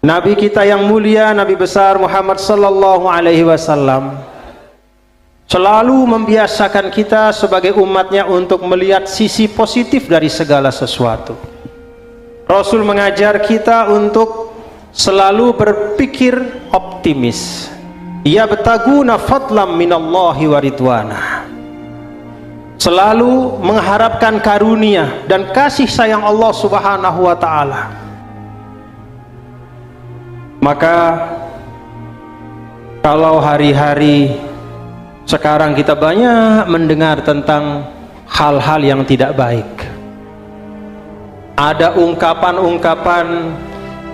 Nabi kita yang mulia, Nabi besar Muhammad sallallahu alaihi wasallam selalu membiasakan kita sebagai umatnya untuk melihat sisi positif dari segala sesuatu. Rasul mengajar kita untuk selalu berpikir optimis. Yabtaguna fadlam minallahi wa ridwanah. Selalu mengharapkan karunia dan kasih sayang Allah Subhanahu wa taala. Maka kalau hari-hari sekarang kita banyak mendengar tentang hal-hal yang tidak baik, ada ungkapan-ungkapan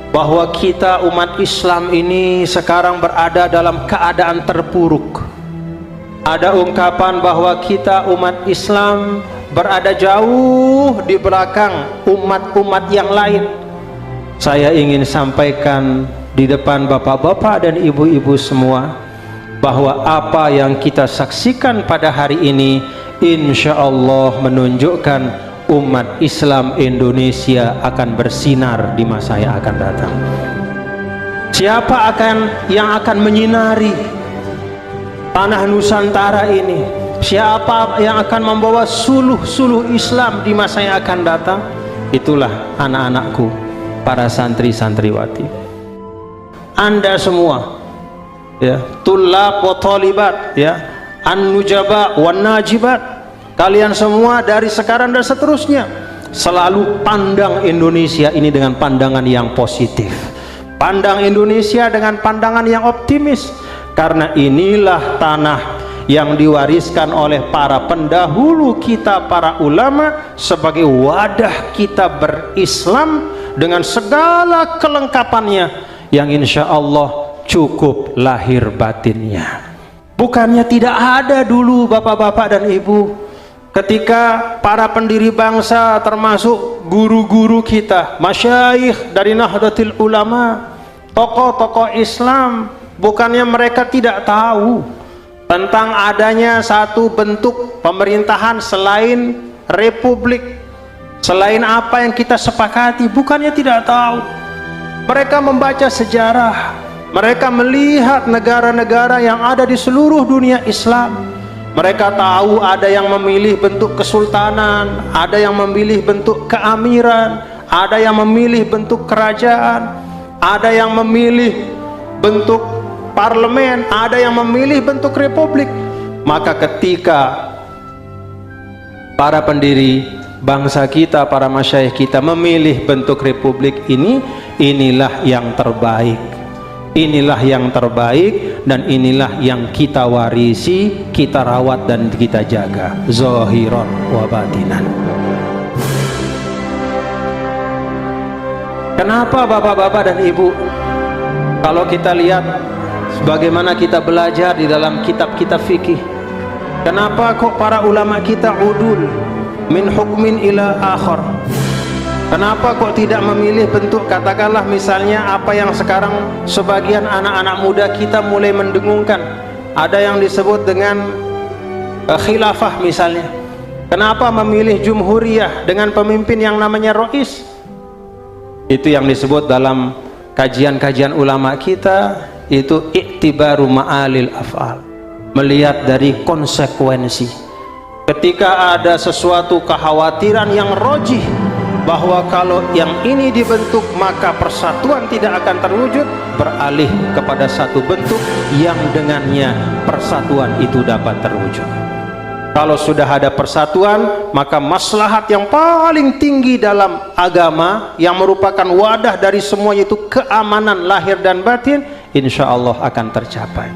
bahwa kita umat Islam ini sekarang berada dalam keadaan terpuruk. Ada ungkapan bahwa kita umat Islam berada jauh di belakang umat-umat yang lain. Saya ingin sampaikan di depan bapak-bapak dan ibu-ibu semua bahwa apa yang kita saksikan pada hari ini insya Allah menunjukkan umat Islam Indonesia akan bersinar di masa yang akan datang. Siapa yang akan menyinari tanah Nusantara ini? Siapa yang akan membawa suluh-suluh Islam di masa yang akan datang? Itulah anak-anakku, para santri-santriwati. Anda semua, ya, tullab wa talibat, ya, an-nujaba wan najibat, kalian semua dari sekarang dan seterusnya selalu pandang Indonesia ini dengan pandangan yang positif. Pandang Indonesia dengan pandangan yang optimis, karena inilah tanah yang diwariskan oleh para pendahulu kita, para ulama, sebagai wadah kita berislam dengan segala kelengkapannya yang insya Allah cukup lahir batinnya. Bukannya tidak ada dulu bapak-bapak dan ibu, ketika para pendiri bangsa termasuk guru-guru kita, masyayikh dari Nahdlatul Ulama, tokoh-tokoh Islam, bukannya mereka tidak tahu tentang adanya satu bentuk pemerintahan selain republik, selain apa yang kita sepakati? Bukannya tidak tahu. Mereka membaca sejarah, mereka melihat negara-negara yang ada di seluruh dunia Islam. Mereka tahu ada yang memilih bentuk kesultanan, ada yang memilih bentuk keamiran, ada yang memilih bentuk kerajaan, ada yang memilih bentuk parlemen, ada yang memilih bentuk republik. Maka ketika para pendiri bangsa kita, para masyayikh kita memilih bentuk republik ini, inilah yang terbaik. Inilah yang terbaik dan inilah yang kita warisi, kita rawat dan kita jaga, zahiran wa batinan. Kenapa bapak-bapak dan ibu, kalau kita lihat bagaimana kita belajar di dalam kitab-kitab fikih, kenapa kok para ulama kita udul min hukmin ila akhar? Kenapa kok tidak memilih bentuk, katakanlah misalnya apa yang sekarang sebagian anak-anak muda kita mulai mendengungkan, ada yang disebut dengan khilafah misalnya. Kenapa memilih jumhuriyah dengan pemimpin yang namanya rais? Itu yang disebut dalam kajian-kajian ulama kita itu iktibaru ma'alil af'al, melihat dari konsekuensi. Ketika ada sesuatu kekhawatiran yang rojih bahwa kalau yang ini dibentuk maka persatuan tidak akan terwujud, beralih kepada satu bentuk yang dengannya persatuan itu dapat terwujud. Kalau sudah ada persatuan, maka maslahat yang paling tinggi dalam agama yang merupakan wadah dari semuanya itu keamanan lahir dan batin, insya Allah akan tercapai.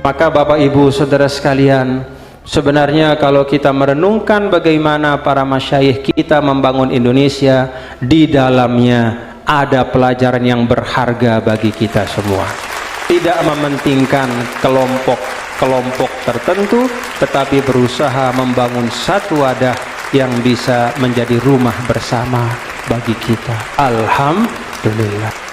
Maka Bapak Ibu Saudara sekalian, sebenarnya kalau kita merenungkan bagaimana para masyayikh kita membangun Indonesia, di dalamnya ada pelajaran yang berharga bagi kita semua. Tidak mementingkan kelompok tertentu, tetapi berusaha membangun satu wadah yang bisa menjadi rumah bersama bagi kita. Alhamdulillah.